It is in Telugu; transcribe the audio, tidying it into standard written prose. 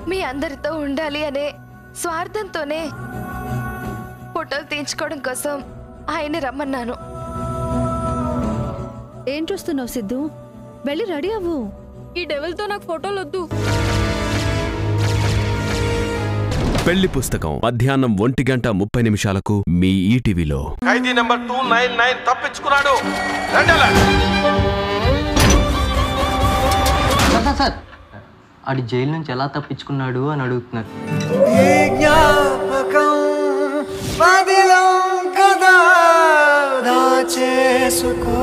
మీ అందరితో ఉండాలి అనే స్వార్థంతోనే ఫోటోలు తీయించుకోవడం కోసం ఆయన రమ్మన్నాను. ఏం చూస్తున్నావు సిద్ధు? వెళ్ళి రెడీ అవ్వు. ఈ డెవిల్తో నాకు ఫోటోలు వద్దు. పెళ్లి పుస్తకం మధ్యాహ్నం 1:30 మీ ఈటీవీలో. ఖైదీ నంబర్ 299 తప్పించుకున్నాడు. సార్ ఆడి జైలు నుంచి ఎలా తప్పించుకున్నాడు అని అడుగుతున్నారు. చేసుకో